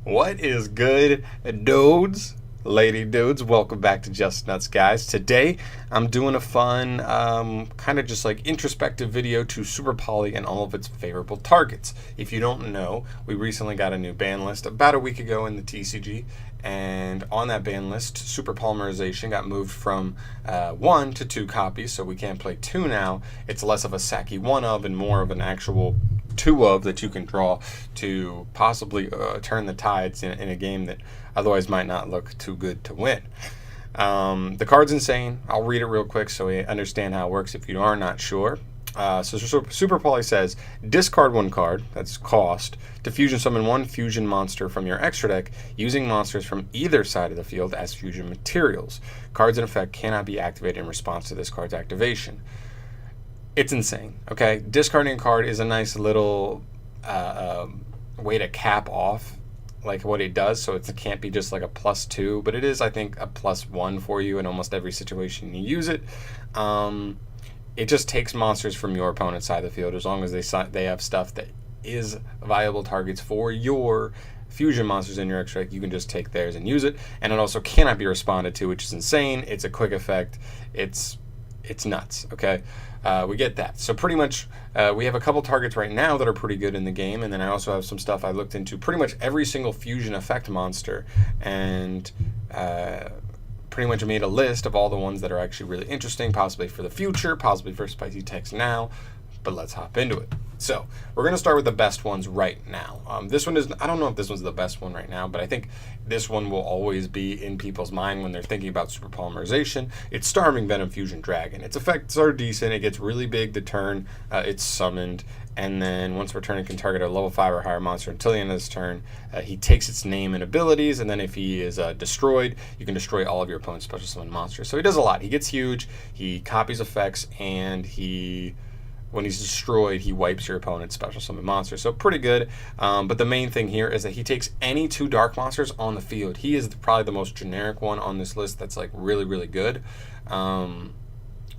What is good, dudes? Lady dudes, welcome back to Just Nuts, guys. Today, I'm doing a fun, kind of just like introspective video to Super Poly and all of its favorable targets. If you don't know, we recently got a new ban list about a week ago in the TCG, and on that ban list, Super Polymerization got moved from 1 to 2 copies, so we can't play 2 now. It's less of a sacky 1 of and more of an actual 2 of that you can draw to possibly turn the tides in a game that otherwise might not look too good to win. The card's insane. I'll read it real quick so we understand how it works if you are not sure. So Super Poly says, discard 1 card, that's cost, to fusion summon 1 fusion monster from your extra deck using monsters from either side of the field as fusion materials. Cards in effect cannot be activated in response to this card's activation. It's insane, okay? Discarding a card is a nice little way to cap off like what it does, so it can't be just like a +2, but it is, I think, a +1 for you in almost every situation you use it. It just takes monsters from your opponent's side of the field as long as they have stuff that is viable targets for your fusion monsters in your extra deck. You can just take theirs and use it, and it also cannot be responded to, which is insane. It's a quick effect. It's nuts, okay? We get that. So pretty much we have a couple targets right now that are pretty good in the game, and then I also have some stuff I looked into pretty much every single fusion effect monster, and pretty much made a list of all the ones that are actually really interesting, possibly for the future, possibly for spicy text now, but let's hop into it. So we're going to start with the best ones right now. This one is, I don't know if this one's the best one right now, but I think this one will always be in people's mind when they're thinking about super polymerization. It's Starving Venom Fusion Dragon. Its effects are decent. It gets really big the turn it's summoned, and then once returning can target a level 5 or higher monster until the end of his turn. He takes its name and abilities, and then if he is destroyed, you can destroy all of your opponent's special summon monsters. So he does a lot. He gets huge, he copies effects, and when he's destroyed, he wipes your opponent's special summon monster. So pretty good. But the main thing here is that he takes any 2 dark monsters on the field. He is probably the most generic one on this list that's like really, really good. And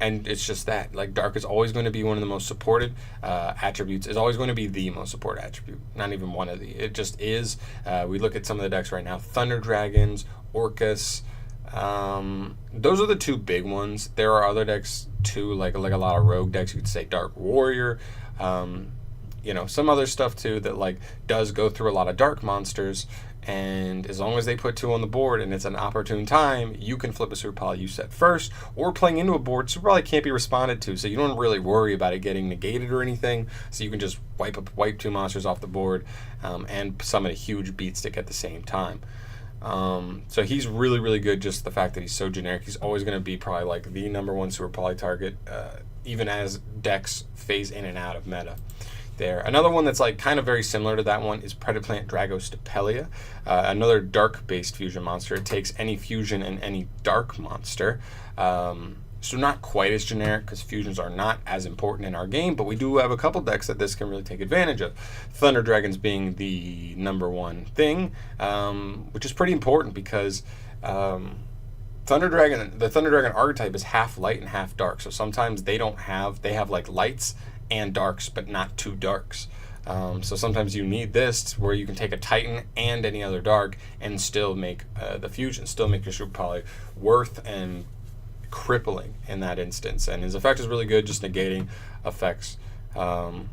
it's just that, like, dark is always going to be one of the most supported attributes. Is always going to be the most supported attribute. Not even one of the. It just is. We look at some of the decks right now. Thunder Dragons, Orcus. Those are the 2 big ones. There are other decks too, like a lot of rogue decks. You could say Dark Warrior, some other stuff too that like does go through a lot of dark monsters. And as long as they put 2 on the board and it's an opportune time, you can flip a Super Poly you set first, or playing into a board Super Poly can't be responded to, so you don't really worry about it getting negated or anything. So you can just wipe 2 monsters off the board and summon a huge beat stick at the same time. So he's really, really good. Just the fact that he's so generic, he's always going to be probably like the #1 Super Poly target, even as decks phase in and out of meta. There. Another one that's like kind of very similar to that one is Predaplant Drago Stapelia, another dark-based fusion monster. It takes any fusion and any dark monster. So not quite as generic because fusions are not as important in our game, but we do have a couple decks that this can really take advantage of. Thunder Dragons being the #1 thing, which is pretty important because the Thunder Dragon archetype is half light and half dark. So sometimes they have like lights and darks, but not 2 darks. So sometimes you need this where you can take a Titan and any other dark and still make the fusion, still make your Super Poly worth and crippling in that instance. And his effect is really good, just negating effects. And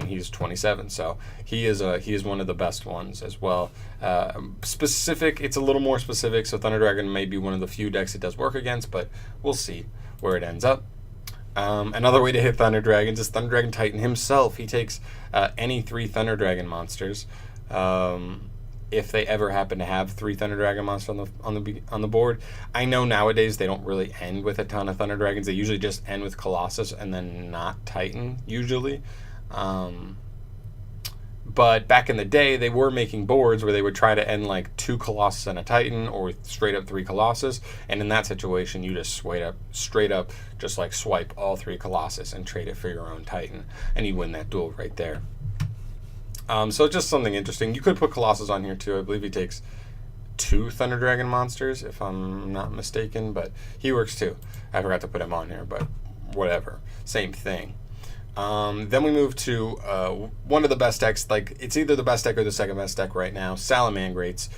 he's 27, so he is one of the best ones as well. It's a little more specific, so Thunder Dragon may be one of the few decks it does work against, but we'll see where it ends up. Another way to hit Thunder Dragons is Thunder Dragon Titan himself. He takes any 3 Thunder Dragon monsters. If they ever happen to have 3 Thunder Dragon monsters on the board. I know nowadays they don't really end with a ton of Thunder Dragons. They usually just end with Colossus and then not Titan usually. But back in the day, they were making boards where they would try to end like 2 Colossus and a Titan, or straight up 3 Colossus. And in that situation, you just straight up just like swipe all 3 Colossus and trade it for your own Titan, and you win that duel right there. So just something interesting. You could put Colossus on here too. I believe he takes 2 Thunder Dragon monsters, if I'm not mistaken, but he works too. I forgot to put him on here, but whatever. Same thing. Then we move to one of the best decks. Like, it's either the best deck or the second best deck right now, Salamangrates.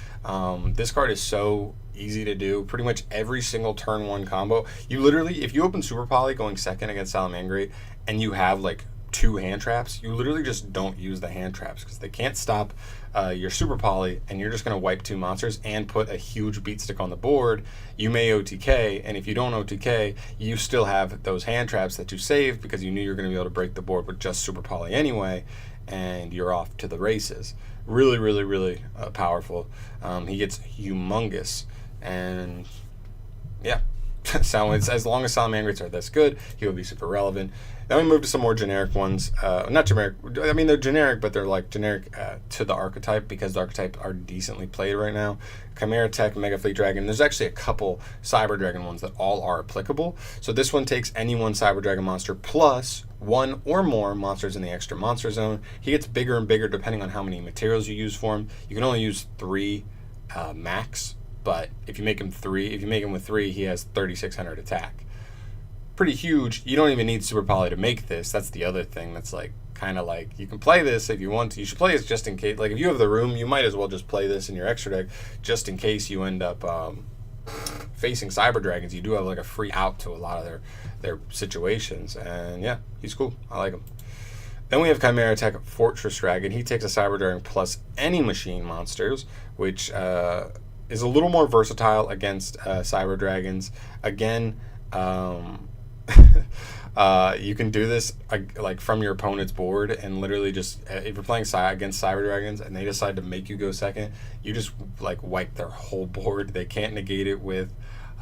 This card is so easy to do. Pretty much every single turn one combo. You literally, if you open Super Poly going second against Salamangrate and you have like 2 hand traps, you literally just don't use the hand traps because they can't stop your Super Poly, and you're just going to wipe 2 monsters and put a huge beat stick on the board. You may OTK, and if you don't OTK, you still have those hand traps that you saved because you knew you were going to be able to break the board with just Super Poly anyway, and you're off to the races. Really, really, really powerful. He gets humongous, and yeah. So it's, as long as Salamangrates are this good, he will be super relevant. Then we move to some more generic ones. Not generic. I mean, they're generic, but they're like generic to the archetype because the archetype are decently played right now. Chimera Tech, Mega Fleet Dragon. There's actually a couple Cyber Dragon ones that all are applicable. So this one takes any one Cyber Dragon monster plus 1 or more monsters in the extra monster zone. He gets bigger and bigger depending on how many materials you use for him. You can only use 3 max. But if you make him with 3, he has 3,600 attack. Pretty huge. You don't even need Super Poly to make this. That's the other thing. That's like kind of like, you can play this if you want to. You should play this just in case. Like, if you have the room, you might as well just play this in your extra deck just in case you end up facing Cyber Dragons. You do have like a free out to a lot of their situations. And yeah, he's cool. I like him. Then we have Chimera Tech, Fortress Dragon. He takes a Cyber Dragon plus any machine monsters, which is a little more versatile against Cyber Dragons. Again, you can do this like from your opponent's board, and literally just if you're playing against Cyber Dragons and they decide to make you go second, you just like wipe their whole board. They can't negate it with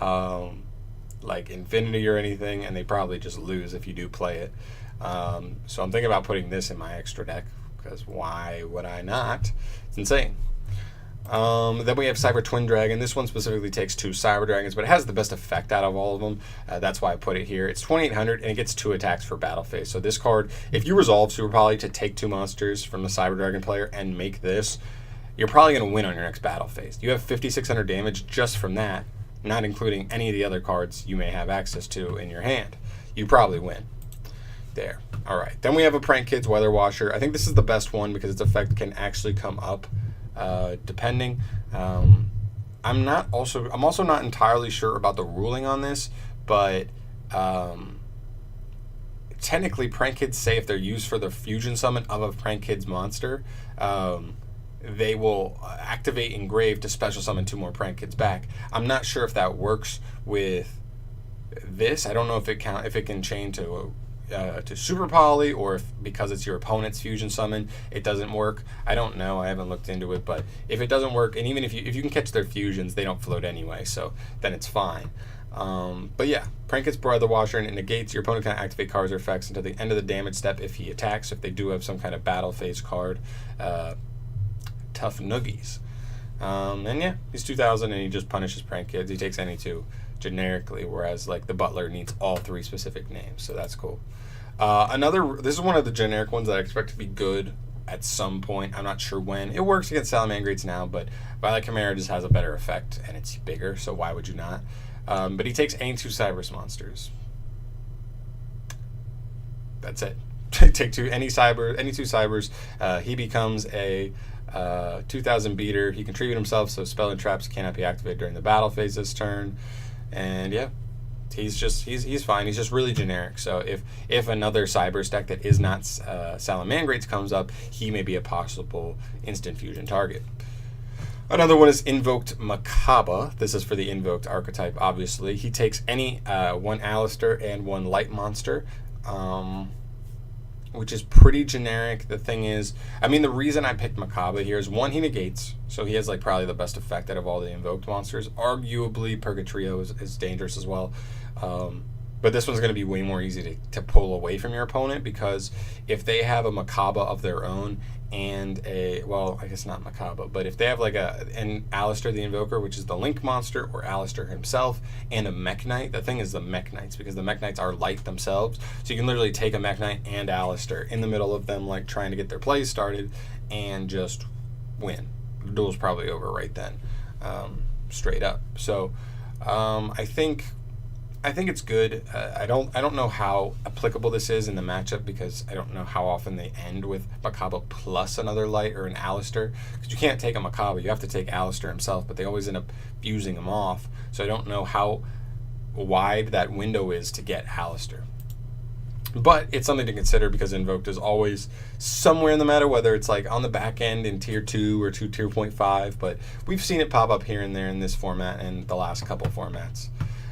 like Infinity or anything, and they probably just lose if you do play it. So I'm thinking about putting this in my extra deck because why would I not? It's insane. Then we have Cyber Twin Dragon. This one specifically takes 2 Cyber Dragons, but it has the best effect out of all of them. That's why I put it here. It's 2,800, and it gets 2 attacks for battle phase. So this card, if you resolve Super Poly to take 2 monsters from the Cyber Dragon player and make this, you're probably going to win on your next battle phase. You have 5,600 damage just from that, not including any of the other cards you may have access to in your hand. You probably win. There. All right. Then we have a Prank Kids Weather Washer. I think this is the best one because its effect can actually come up depending. I'm also not entirely sure about the ruling on this, but technically Prank Kids say if they're used for the fusion summon of a Prank Kids monster, they will activate Engrave to special summon 2 more Prank Kids back. I'm not sure if that works with this. I don't know if it can chain to Super Poly, or if because it's your opponent's fusion summon it doesn't work. I don't know. I haven't looked into it, but if it doesn't work, and even if you can catch their fusions, they don't float anyway, so then it's fine. But yeah, Prank Kids Weather Washer, and it negates your opponent can activate cards or effects until the end of the damage step if he attacks. If they do have some kind of battle phase card, tough noogies. And yeah, he's 2,000 and he just punishes Prank Kids. He takes any 2 generically, whereas like the Butler needs all 3 specific names, so that's cool. This is one of the generic ones that I expect to be good at some point. I'm not sure when. It works against Salamangrates now, but Violet Chimera just has a better effect and it's bigger, so why would you not? But he takes any 2 Cybers monsters. That's it. Take any 2 Cybers. He becomes a 2,000 beater. He can tribute himself, so spell and traps cannot be activated during the battle phase this turn. And yeah, he's fine. He's just really generic. So if another Cyber deck that is not Salamangrates comes up, he may be a possible instant fusion target. Another one is Invoked Makabe. This is for the Invoked archetype, obviously. He takes any 1 Alistair and 1 Light monster, which is pretty generic. The thing is, I mean, the reason I picked Makabe here is 1, he negates, so he has like probably the best effect out of all the invoked monsters. Arguably, Purgatrio is dangerous as well. But this one's going to be way more easy to pull away from your opponent, because if they have a Makabe of their own and well, I guess not Makabe, but if they have like an Alistair the Invoker, which is the Link monster, or Alistair himself, and a Mech Knight. The thing is the Mech Knights, because the Mech Knights are light themselves, so you can literally take a Mech Knight and Alistair in the middle of them, like trying to get their plays started, and just win. The duel's probably over right then, straight up. So I think I think it's good. I don't know how applicable this is in the matchup because I don't know how often they end with Makabe plus another light or an Alistair. Because you can't take a Makabe, you have to take Alistair himself, but they always end up fusing him off. So I don't know how wide that window is to get Alistair. But it's something to consider because Invoked is always somewhere in the meta, whether it's like on the back end in tier 2 or tier 2.5. But we've seen it pop up here and there in this format and the last couple of formats.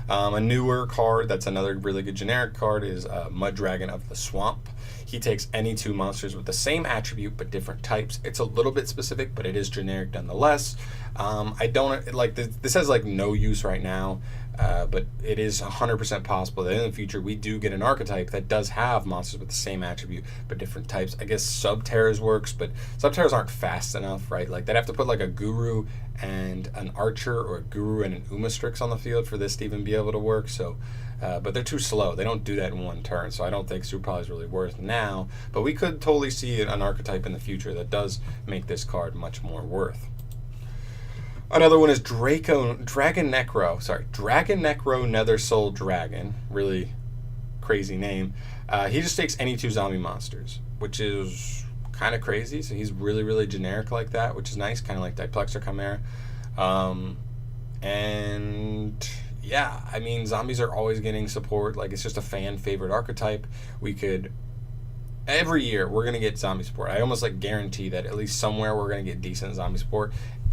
A newer card that's another really good generic card is Mud Dragon of the Swamp. He takes any 2 monsters with the same attribute but different types. It's a little bit specific, but it is generic nonetheless. I don't like this has like no use right now, but it is 100% possible that in the future we do get an archetype that does have monsters with the same attribute but different types. I guess Subterrors works, but Subterrors aren't fast enough, right? Like they'd have to put like a Guru and an Archer or a Guru and an Umastrix on the field for this to even be able to work. So, but they're too slow. They don't do that in one turn, so I don't think Super Poly is really worth now. But we could totally see an archetype in the future that does make this card much more worth. Another one is Dragon Necro Nether Soul Dragon. Really crazy name. He just takes any 2 zombie monsters, which is kind of crazy. So he's really, really generic like that, which is nice, kind of like Diplex or Chimera. And yeah, I mean, zombies are always getting support. Like, it's just a fan favorite archetype. We could, every year, we're going to get zombie support. I almost like guarantee that at least somewhere we're going to get decent zombie support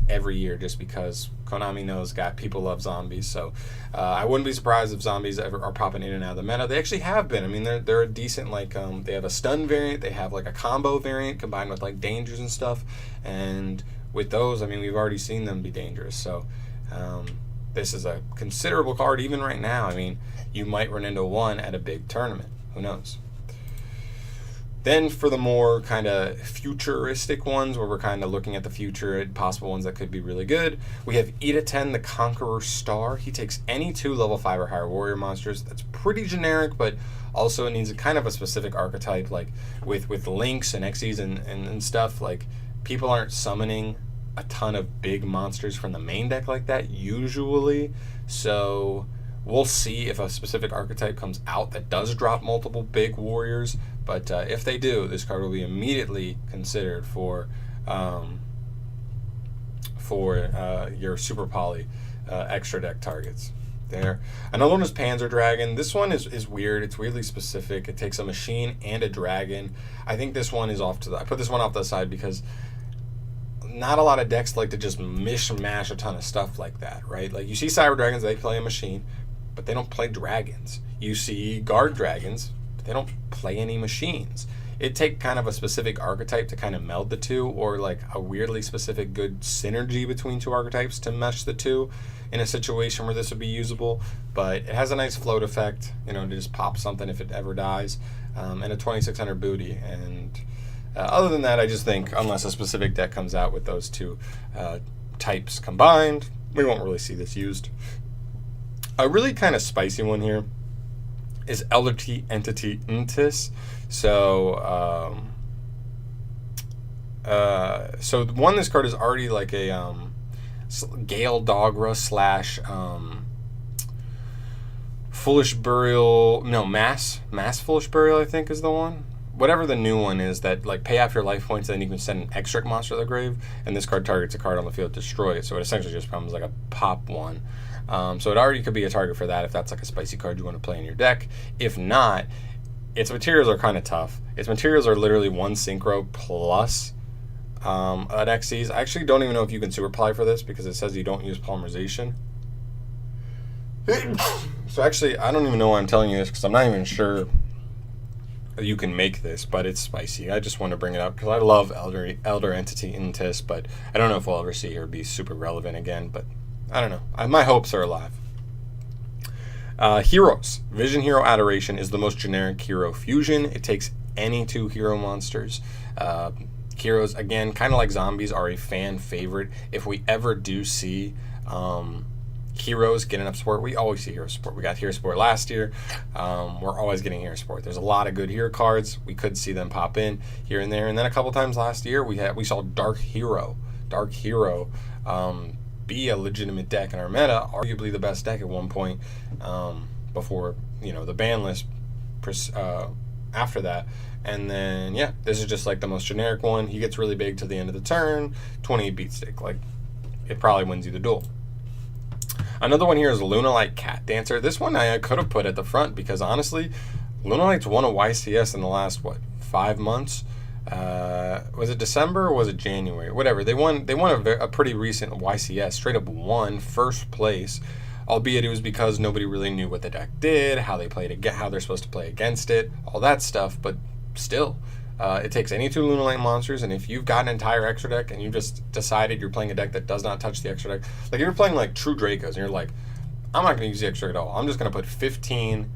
every year, just because Konami knows people love zombies. So I wouldn't be surprised if zombies ever are popping in and out of the meta. They actually have been. I mean, they're a decent, like, they have a stun variant, they have like a combo variant combined with like dangers and stuff, and with those, I mean, we've already seen them be dangerous. So this is a considerable card even right now. I mean, you might run into one at a big tournament, who knows. Then for the more kind of futuristic ones, where we're kind of looking at the future and possible ones that could be really good, we have Ida 10, the Conqueror Star. He takes any 2 level 5 or higher warrior monsters. That's pretty generic, but also it needs a kind of a specific archetype, like with Lynx and Xyz and stuff. Like, people aren't summoning a ton of big monsters from the main deck like that usually, so we'll see if a specific archetype comes out that does drop multiple big warriors. But if they do, this card will be immediately considered for your Super Poly extra deck targets. There. Another one is Panzer Dragon. This one is weird. It's weirdly specific. It takes a machine and a dragon. I think this one is off to the... I put this one off to the side because not a lot of decks like to just mishmash a ton of stuff like that, right? Like, you see Cyber Dragons, they play a machine, but they don't play dragons. You see Guard Dragons, but they don't play any machines. It take kind of a specific archetype to kind of meld the two, or like a weirdly specific good synergy between 2 archetypes to mesh the 2 in a situation where this would be usable. But it has a nice float effect, you know, to just pop something if it ever dies, and a 2600 booty. And other than that, I just think unless a specific deck comes out with those 2 types combined, we won't really see this used. A really kind of spicy one here is Elder Entity Intis. So, so one, this card is already like a Gale Dogra slash Foolish Burial. No, Mass Foolish Burial, I think, is the one. Whatever the new one is, that like pay off your life points, and then you can send an extra monster to the grave, and this card targets a card on the field to destroy it. So it essentially just becomes like a pop one. So it already could be a target for that if that's like a spicy card you want to play in your deck. If not, its materials are kind of tough. Its materials are literally 1 synchro plus an Xyz. I actually don't even know if you can super poly for this because it says you don't use polymerization. So actually, I don't even know why I'm telling you this because I'm not even sure you can make this, but it's spicy. I just want to bring it up because I love Elder Entity Intis, but I don't know if we'll ever see her be super relevant again, but I don't know. My hopes are alive. Heroes. Vision Hero Adoration is the most generic hero fusion. It takes any 2 hero monsters. Heroes, again, kind of like zombies, are a fan favorite. If we ever do see heroes getting up support, we always see hero support. We got hero support last year. We're always getting hero support. There's a lot of good hero cards. We could see them pop in here and there. And then a couple times last year, we saw Dark Hero be a legitimate deck in our meta, arguably the best deck at one point. before, you know, the ban list after that. And then, yeah, this is just like the most generic one. He gets really big to the end of the turn, 28 beat stick. Like, it probably wins you the duel. Another one here is Lunalite Cat Dancer. This one I could have put at the front because, honestly, Lunalite's won a YCS in the last, what, 5 months? Was it December or was it January? Whatever. They won a pretty recent YCS, straight up won first place. Albeit it was because nobody really knew what the deck did, how they played how they're supposed to play against it, all that stuff. But still, it takes any 2 Lunalite monsters, and if you've got an entire extra deck and you just decided you're playing a deck that does not touch the extra deck, like if you're playing like true Dracos and you're like, I'm not going to use the extra deck at all. I'm just going to put 15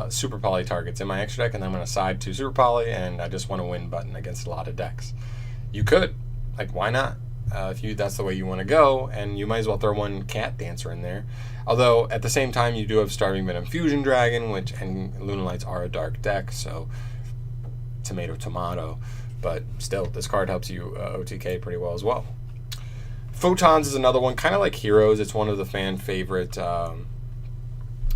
Super Poly targets in my extra deck, and I'm going to side 2 Super Poly, and I just want to win button against a lot of decks. You could, like, why not? If that's the way you want to go, and you might as well throw one Cat Dancer in there. Although at the same time you do have Starving Venom Fusion Dragon, and Lunalites are a dark deck, so tomato. But still, this card helps you OTK pretty well as well. Photons is another one, kind of like Heroes. It's one of the fan favorite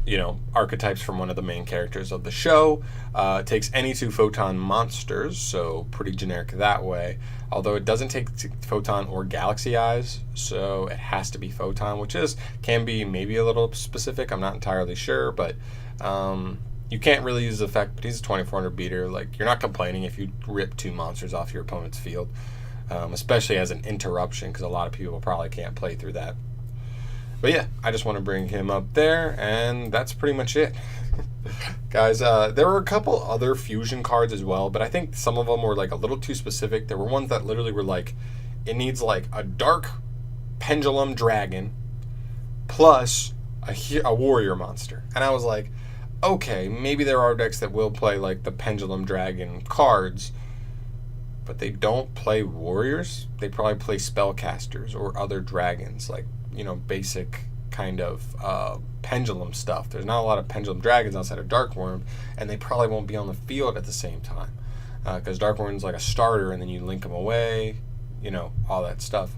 you know, archetypes from one of the main characters of the show. It takes any 2 Photon monsters, so pretty generic that way. Although it doesn't take Photon or Galaxy Eyes, so it has to be Photon, which can be maybe a little specific. I'm not entirely sure, but you can't really use the effect. But he's a 2400 beater. Like, you're not complaining if you rip 2 monsters off your opponent's field, especially as an interruption, because a lot of people probably can't play through that. But yeah, I just want to bring him up there, and that's pretty much it. Guys, there were a couple other fusion cards as well, but I think some of them were like a little too specific. There were ones that literally were like, it needs like a dark pendulum dragon plus a warrior monster. And I was like, okay, maybe there are decks that will play like the pendulum dragon cards, but they don't play warriors. They probably play spellcasters or other dragons, like, you know, basic kind of pendulum stuff. There's not a lot of pendulum dragons outside of Darkworm, and they probably won't be on the field at the same time because Darkworm's like a starter, and then you link them away, you know, all that stuff.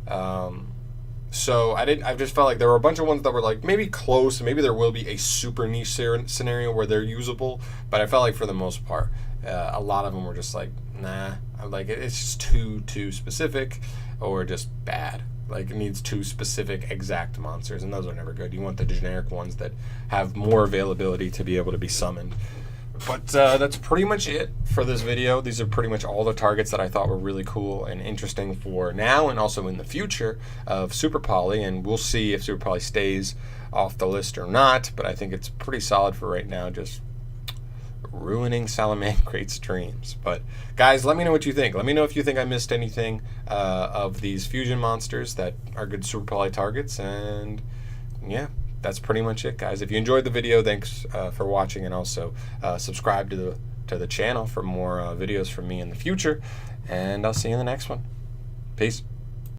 So I just felt like there were a bunch of ones that were like maybe close. Maybe there will be a super niche scenario where they're usable, but I felt like for the most part, a lot of them were just like, nah. Like, it's just too specific or just bad. Like, it needs 2 specific exact monsters, and those are never good. You want the generic ones that have more availability to be able to be summoned. But that's pretty much it for this video. These are pretty much all the targets that I thought were really cool and interesting for now and also in the future of Super Poly, and we'll see if Super Poly stays off the list or not, but I think it's pretty solid for right now, just ruining Salamangreat's dreams. But guys, let me know what you think. Let me know if you think I missed anything of these fusion monsters that are good Super Poly targets. And yeah, that's pretty much it, guys. If you enjoyed the video, thanks for watching, and also subscribe to the channel for more videos from me in the future, and I'll see you in the next one. Peace.